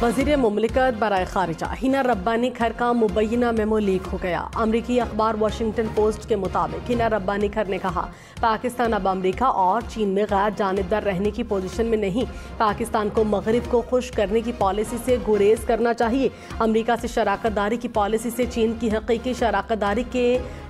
वज़ीर मुमलिकत बराए खारिजा हिना रब्बानी खर का मुबैना मेमो लीक हो गया। अमरीकी अखबार वाशिंगटन पोस्ट के मुताबिक हिना रब्बानी खर ने कहा, पाकिस्तान अब अमरीका और चीन में गैर जानिबदार रहने की पोजीशन में नहीं। पाकिस्तान को मगरिब को खुश करने की पॉलिसी से गुरेज करना चाहिए। अमरीका से शराकत दारी की पॉलिसी से चीन की हकीकी शराकत दारी के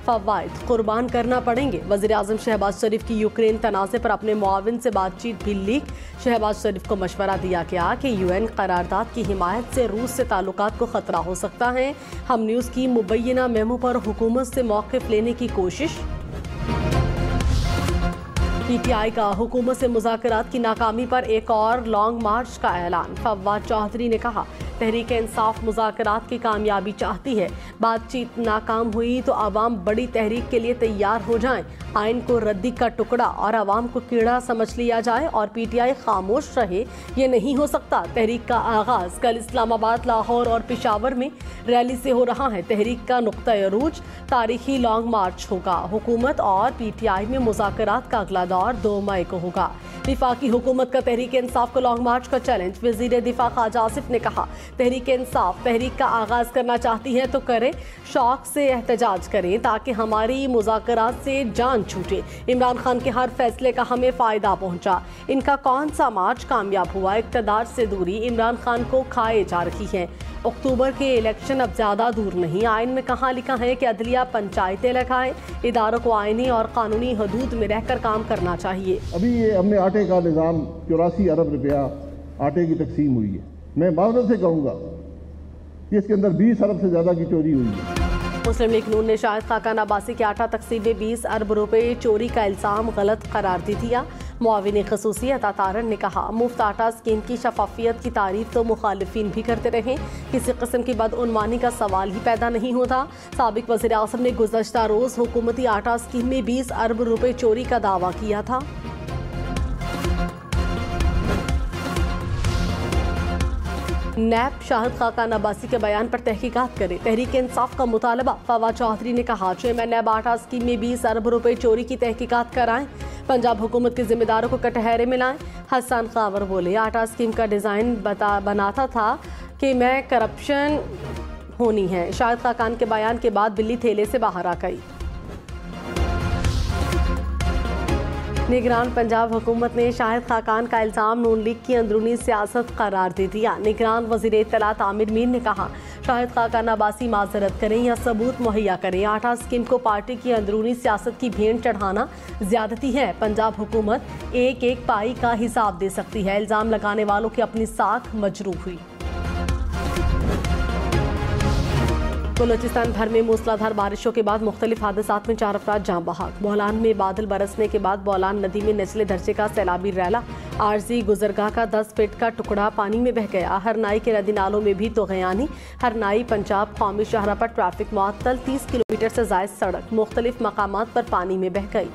फवायद कुर्बान करना पड़ेंगे। वज़ीर आज़म शहबाज शरीफ की यूक्रेन तनाज़े पर अपने मुआविन से बातचीत भी लीक। शहबाज शरीफ को मशवरा दिया गया कि यूएन करारदाद की हिमायत से रूस से ताल्लुकात को खतरा हो सकता है। हम न्यूज़ की मुबैना मेमो पर हुकूमत से मौक़िफ़ लेने की कोशिश। पीटीआई का हुकूमत से मुज़ाकरात की नाकामी पर एक और लॉन्ग मार्च का ऐलान। फवाद चौधरी ने कहा, तहरीक इंसाफ मुज़ाकरात की कामयाबी चाहती है। बातचीत नाकाम हुई तो आवाम बड़ी तहरीक के लिए तैयार हो जाएं। आइन को रद्दी का टुकड़ा और आवाम को कीड़ा समझ लिया जाए और पीटीआई खामोश रहे, ये नहीं हो सकता। तहरीक का आगाज कल इस्लामाबाद, लाहौर और पेशावर में रैली से हो रहा है। तहरीक का नुक्ता अरूज तारीखी लॉन्ग मार्च होगा। हुकूमत और पीटीआई में मुज़ाकरात का अगला दौर 2 मई को होगा। विफाकी हुकूमत का तहरीक इंसाफ को लॉन्ग मार्च का चैलेंज। वज़ीर दिफा ख्वाजा आसिफ ने कहा, तहरीक इंसाफ तहरीक का आगाज करना चाहती है तो करे, शौक से एहतजाज करें ताकि हमारी मुज़ाकरात से जान छूटे। इमरान खान के हर फैसले का हमें फ़ायदा पहुंचा। इनका कौन सा मार्च कामयाब हुआ? इक़्तिदार से दूरी इमरान खान को खाए जा रही है। अक्टूबर के इलेक्शन अब ज़्यादा दूर नहीं। आइन में कहाँ लिखा है कि अदलिया पंचायतें लगाए? इदारों को आइनी और कानूनी हदूद में रहकर काम करना चाहिए। अभी ये हमने आटे का निज़ाम 84 अरब रुपया आटे की तकसीम हुई है। मैं माजरत से कहूँगा कि इसके अंदर 20 अरब से ज़्यादा की चोरी हुई है। मुस्लिम लीग नून ने शाहिद खाकान अब्बासी के आटा तकसीम में 20 अरब रुपए चोरी का इल्ज़ाम गलत करार दे दिया। मुआविन ख़ुसूसी अता तारन ने कहा, मुफ्त आटा स्कीम की शफाफियत की तारीफ तो मुखालिफिन भी करते रहे, किसी किस्म की बदउनवानी का सवाल ही पैदा नहीं होता। साबिक वज़ीर आज़म ने गुज़श्ता रोज़ हुकूमती आटा स्कीम में 20 अरब रुपए चोरी का दावा किया था। नैब शाहिद खाकान अब्बासी के बयान पर तहकीकात करे, तहरीक इंसाफ का मुतालबा। फवाद चौधरी ने कहा, चेयरमैन नैब आटा स्कीम में 20 अरब रुपए चोरी की तहकीकात कराएं, पंजाब हुकूमत के जिम्मेदारों को कटहरे मिलाएं। हसन खावर बोले, आटा स्कीम का डिज़ाइन बनाता था कि मैं करप्शन होनी है। शाहिद खाकान के बयान के बाद बिल्ली थैले से बाहर आ गई। निगरान पंजाब हुकूमत ने शाहिद खाकान का इल्ज़ाम नून लीग की अंदरूनी सियासत करार दे दिया। निगरान वज़ीर इत्तलात आमिर मीर ने कहा, शाहिद खाकान अब्बासी माजरत करें या सबूत मुहैया करें। आटा स्कीम को पार्टी की अंदरूनी सियासत की भेंट चढ़ाना ज्यादती है। पंजाब हुकूमत एक एक पाई का हिसाब दे सकती है। इल्ज़ाम लगाने वालों की अपनी साख मजरूह हुई। बलूचिस्तान भर में मूसलाधार बारिशों के बाद मुख्तलिफ हादसात में 4 अफराद जाँ बहक। बोलान में बादल बरसने के बाद बोलान नदी में निचले दर्जे का सैलाबी रैला। आरजी गुजरगाह का 10 फीट का टुकड़ा पानी में बह गया। हरनाई के नदी नालों में भी तोग़यानी। हरनाई पंजाब कौमी शाहरा पर ट्रैफिक मुअत्तल। 30 किलोमीटर से ज़ायद सड़क मुख्तलिफ मकामात पर पानी में बह गई।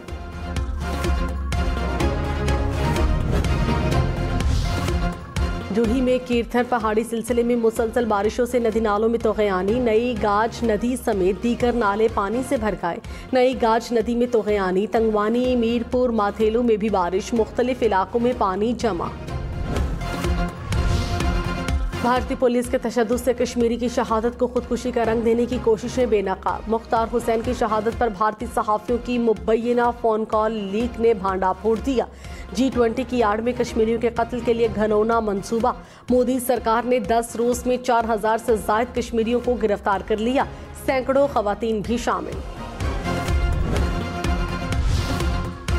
जूही में कीर्थर पहाड़ी सिलसिले में मुसलसल बारिशों से नदी नालों में तोग़यानी। नई गाज नदी समेत दीगर नाले पानी से भर गए। नई गाज नदी में तोग़यानी। तंगवानी, मीरपुर, माथेलू में भी बारिश। मुख्तलिफ इलाकों में पानी जमा। भारतीय पुलिस के तशद्दुद से कश्मीरी की शहादत को खुदकुशी का रंग देने की कोशिशें बेनकाब। मुख्तार हुसैन की शहादत पर भारतीय सहाफ़ियों की मुबैना फ़ोन कॉल लीक ने भांडा फोड़ दिया। G20 की आड़ में कश्मीरियों के कत्ल के लिए घनौना मंसूबा। मोदी सरकार ने 10 रोज में 4000 से ज़ायद कश्मीरियों को गिरफ्तार कर लिया, सैकड़ों खवातीन भी शामिल।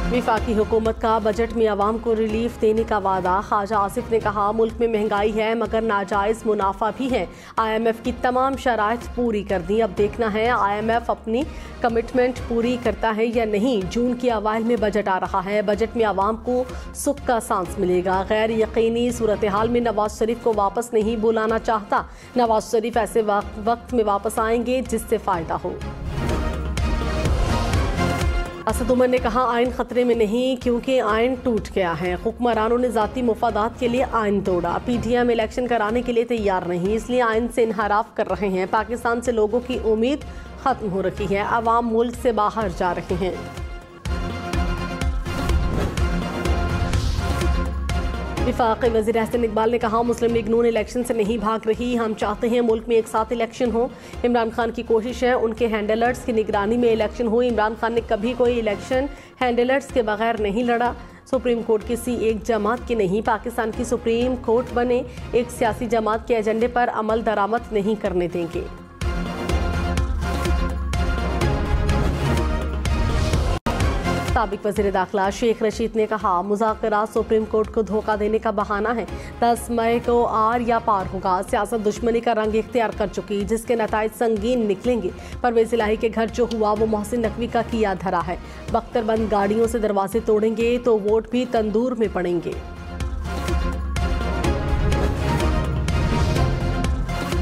विफाकी हुकूमत का बजट में आवाम को रिलीफ देने का वादा। ख्वाजा आसिफ ने कहा, मुल्क में महंगाई है मगर नाजायज़ मुनाफा भी है। IMF की तमाम शराइत पूरी कर दी। अब देखना है IMF अपनी कमिटमेंट पूरी करता है या नहीं। जून के अवाइल में बजट आ रहा है। बजट में आवाम को सुख का सांस मिलेगा। गैर यकीनी सूरत हाल में नवाज शरीफ को वापस नहीं बुलाना चाहता। नवाज शरीफ ऐसे वक्त में वापस आएंगे जिससे फ़ायदा हो। असद उमर ने कहा, आइन खतरे में नहीं क्योंकि आइन टूट गया है। हुक्मरानों ने ज़ाती मुफादात के लिए आइन तोड़ा। PTM इलेक्शन कराने के लिए तैयार नहीं, इसलिए आइन से इनहराफ कर रहे हैं। पाकिस्तान से लोगों की उम्मीद खत्म हो रही है। अवाम मुल्क से बाहर जा रहे हैं। वफाकी वज़ीर एहसन इकबाल ने कहा, मुस्लिम लीग नून इलेक्शन से नहीं भाग रही, हम चाहते हैं मुल्क में एक साथ इलेक्शन हो। इमरान खान की कोशिश है उनके हैंडलर्स की निगरानी में इलेक्शन हो। इमरान खान ने कभी कोई इलेक्शन हैंडलर्स के बगैर नहीं लड़ा। सुप्रीम कोर्ट किसी एक जमात की नहीं, पाकिस्तान की सुप्रीम कोर्ट बने, एक सियासी जमात के एजेंडे पर अमल दरामद नहीं करने देंगे। साबिक वज़ीर दाखिला शेख रशीद ने कहा, मुज़ाकरात सुप्रीम कोर्ट को धोखा देने का बहाना है। 10 मई को आर या पार होगा। सियासत दुश्मनी का रंग इख्तियार कर चुकी, जिसके नताइज संगीन निकलेंगे। परवेज़ इलाही के घर जो हुआ वो मोहसिन नकवी का किया धरा है। बख्तरबंद गाड़ियों से दरवाजे तोड़ेंगे तो वोट भी तंदूर में पड़ेंगे।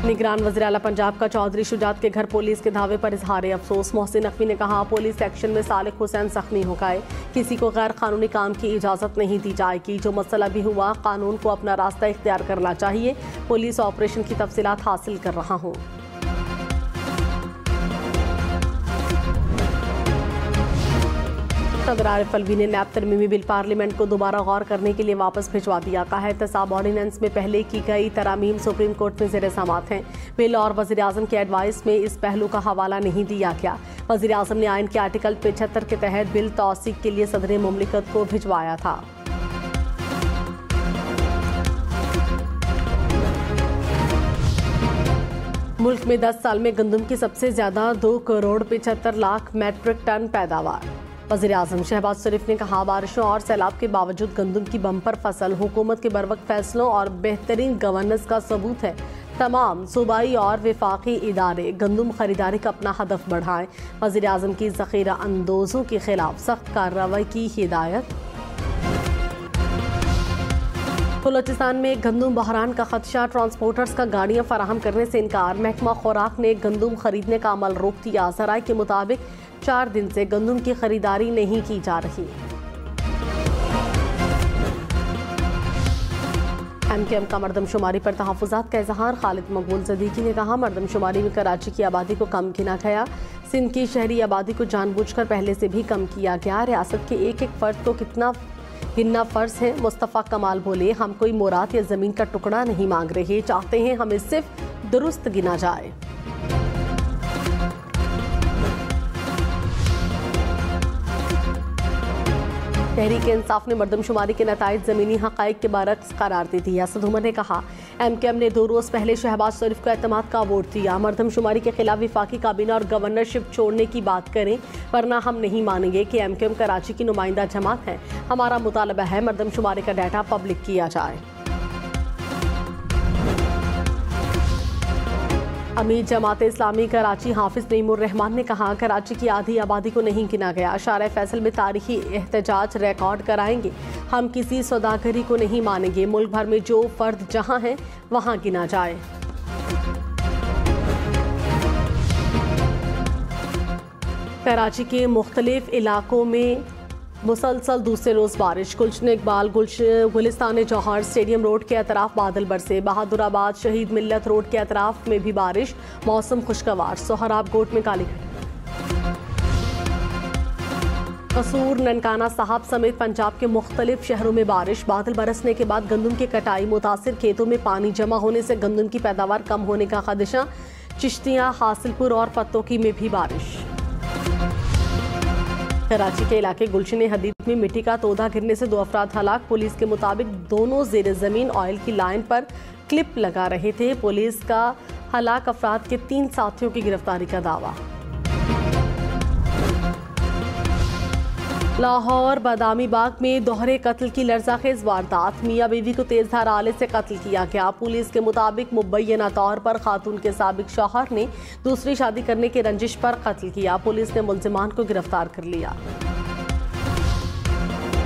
निगरान वज़ीर आला पंजाब का चौधरी शुजात के घर पुलिस के धावे पर इजहार अफसोस। मोहसिन नकवी ने कहा, पुलिस एक्शन में सालिक हुसैन जख्मी हो गए। किसी को गैर कानूनी काम की इजाज़त नहीं दी जाएगी। जो मसला भी हुआ, कानून को अपना रास्ता इख्तियार करना चाहिए। पुलिस ऑपरेशन की तफसीलात हासिल कर रहा हूँ। सदर आरिफ अलवी ने नैब तरमीमी बिल पार्लियामेंट को दोबारा गौर करने के लिए वापस भिजवा दिया। कहा है, एहतसाब ऑर्डिनेंस में पहले की गई तरामीम सुप्रीम कोर्ट में ज़ेर समाअत हैं। बिल और वज़ीर आज़म के एडवाइस में इस पहलू का हवाला नहीं दिया गया। वज़ीर आज़म ने आइन के आर्टिकल 75 के तहत बिल तौसीक के लिए सदर मुमलिकत को भिजवाया था। मुल्क में 10 साल में गंदम की सबसे ज्यादा 2 करोड़ 75 लाख मैट्रिक टन पैदावार। वज़ीर आज़म शहबाज शरीफ ने कहा, बारिशों और सैलाब के बावजूद गंदम की बम्पर फसल हुकूमत के बरवक्त फैसलों और बेहतरीन गवर्नेंस का सबूत है। तमाम सूबाई और वफाकी इदारे गंदम खरीदारी का अपना हदफ बढ़ाएं। वज़ीर आज़म की ज़ख़ीरा अंदोज़ों के खिलाफ सख्त कार्रवाई की हिदायत। बलूचिस्तान में गंदम बहरान का खदशा, ट्रांसपोर्टर्स का गाड़ियां फराहम करने से इनकार। महकमा खुराक ने गंदम खरीदने का अमल रोक दिया। ज़राए के मुताबिक 4 दिन से गंदम की खरीदारी नहीं की जा रही। MKM का मरदमशुमारी पर तहफ़्फ़ुज़ात का इज़हार। खालिद मकबूल ज़दीकी ने कहा, मरदमशुमारी में कराची की आबादी को कम गिना गया। सिंध की शहरी आबादी को जानबूझकर पहले से भी कम किया गया। रियासत के एक एक फ़र्द को कितना गिनना फ़र्ज है। मुस्तफ़ा कमाल बोले, हम कोई मुराद या ज़मीन का टुकड़ा नहीं मांग रहे, चाहते हैं हमें सिर्फ दुरुस्त गिना जाए। तहरीक इंसाफ ने मरदमशुमारी के नताइज ज़मीनी हक़ाइक़ के बरअक्स करार दे दिया। असद उमर ने कहा, MKM ने 2 रोज़ पहले शहबाज शरीफ को एतमाद का वोट दिया। मरदमशुमारी के खिलाफ वफाकी काबीना और गवर्नरशिप छोड़ने की बात करें, वरना हम नहीं मानेंगे कि MKM कराची की नुमाइंदा जमात है। हमारा मुतालबा है मरदमशुमारी का डाटा पब्लिक किया जाए। अमीर जमात इस्लामी कराची हाफिज नईमुर रहमान ने कहा, कराची की आधी आबादी को नहीं गिना गया। शारा फैसल में तारीखी एहतजाज रिकॉर्ड कराएंगे। हम किसी सौदागरी को नहीं मानेंगे। मुल्क भर में जो फर्द जहां है वहां गिना जाए। कराची के मुख्तलिफ इलाकों में मुसलसल दूसरे रोज़ बारिश। गुलशन इकबाल गुलिस्तान जौहर स्टेडियम रोड के अतराफ बादल बरसे। बहादुराबाद शहीद मिल्लत रोड के अतराफ में भी बारिश। मौसम खुशगवार। सोहराब गोट में काली घटा। कसूर, ननकाना साहब समेत पंजाब के मुख्तलिफ शहरों में बारिश। बादल बरसने के बाद गंदम की कटाई। मुतासिर खेतों में पानी जमा होने से गंदम की पैदावार कम होने का खदशा। चिश्तियाँ, हासिलपुर और पत्तोकी में भी बारिश। कराची के इलाके गुलशन हदीद में मिट्टी का तोदा गिरने से 2 अफराद हलाक। पुलिस के मुताबिक दोनों ज़ेर ज़मीन ऑयल की लाइन पर क्लिप लगा रहे थे। पुलिस का हलाक अफराद के 3 साथियों की गिरफ्तारी का दावा। लाहौर बादामी बाग में दोहरे कत्ल की लर्ज़ाखेज़ वारदात। मियाँ बीवी को तेज़धार आले से कत्ल किया गया। पुलिस के मुताबिक मुबैना तौर पर खातून के साबिक शौहर ने दूसरी शादी करने की रंजिश पर कत्ल किया। पुलिस ने मुल्ज़िमान को गिरफ्तार कर लिया।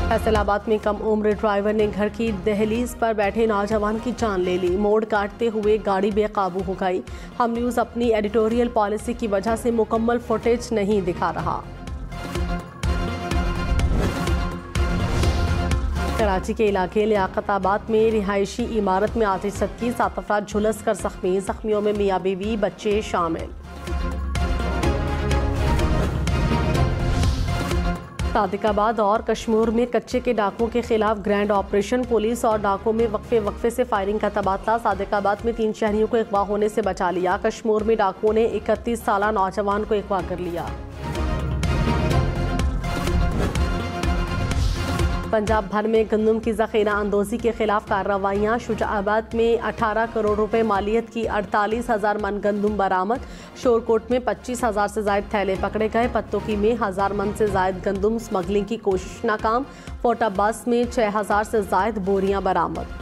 फैसलाबाद में कम उम्र ड्राइवर ने घर की दहलीज पर बैठे नौजवान की जान ले ली। मोड़ काटते हुए गाड़ी बेकाबू हो गई। हम न्यूज़ अपनी एडिटोरियल पॉलिसी की वजह से मुकम्मल फुटेज नहीं दिखा रहा। कराची के इलाके लियाकताबाद में रिहायशी इमारत में आतिश सदकी। 7 अफराद झुलस कर जख्मी। जख्मियों में मियाँ बीवी बच्चे शामिल। सादिकाबाद और कश्मीर में कच्चे के डाकुओं के खिलाफ ग्रैंड ऑपरेशन। पुलिस और डाकुओं में वक्फे से फायरिंग का तबादला। सादिकाबाद में 3 शहरियों को अगवा होने से बचा लिया। कश्मीर में डाकुओं ने 31 साला नौजवान को अगवा कर लिया। पंजाब भर में गंदम की जखीरा अंदोजी के खिलाफ कार्रवाइयां। शुजाबाद में 18 करोड़ रुपए मालियत की 48,000 मन गंदम बरामद। शोरकोट में 25,000 से जायद थैले पकड़े गए। पत्तोकी में 1000 मन से जायद गंदम स्मगलिंग की कोशिश नाकाम। फोटाबस में 6000 से जायद बोरियां बरामद।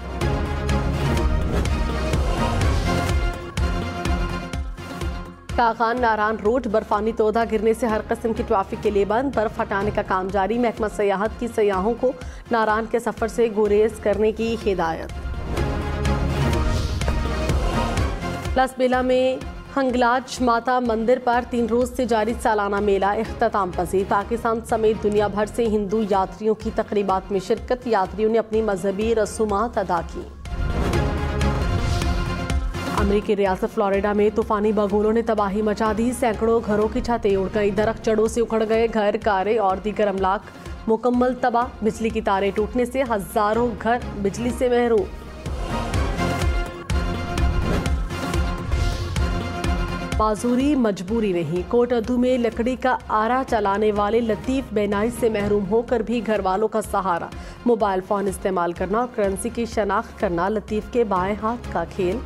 कागान नारायण रोड बर्फानी तोदा गिरने से हर किस्म की ट्रैफिक के लिए बंद। बर्फ हटाने का काम जारी। महकमा सयाहत की सयाहों को नारायण के सफर से गुरेज करने की हिदायत। लसबेला में हंगलाज माता मंदिर पर 3 रोज से जारी सालाना मेला इख्तिताम पजीर। पाकिस्तान समेत दुनिया भर से हिंदू यात्रियों की तकरीबात में शिरकत। यात्रियों ने अपनी मजहबी रसूमात अदा की। अमेरिकी रियासत फ्लोरिडा में तूफानी बगुलों ने तबाही मचा दी। सैकड़ों घरों की छतें उड़ गई। दरख्त जड़ों से उखड़ गए। घर, कारें और दीगर अमलाक मुकम्मल तबाह। बिजली की तारें टूटने से हजारों घर बिजली से महरूम। माजूरी मजबूरी नहीं। कोटअद्दू में लकड़ी का आरा चलाने वाले लतीफ बेनाई से महरूम होकर भी घर वालों का सहारा। मोबाइल फोन इस्तेमाल करना और करेंसी की शनाख्त करना लतीफ के बाएं हाथ का खेल।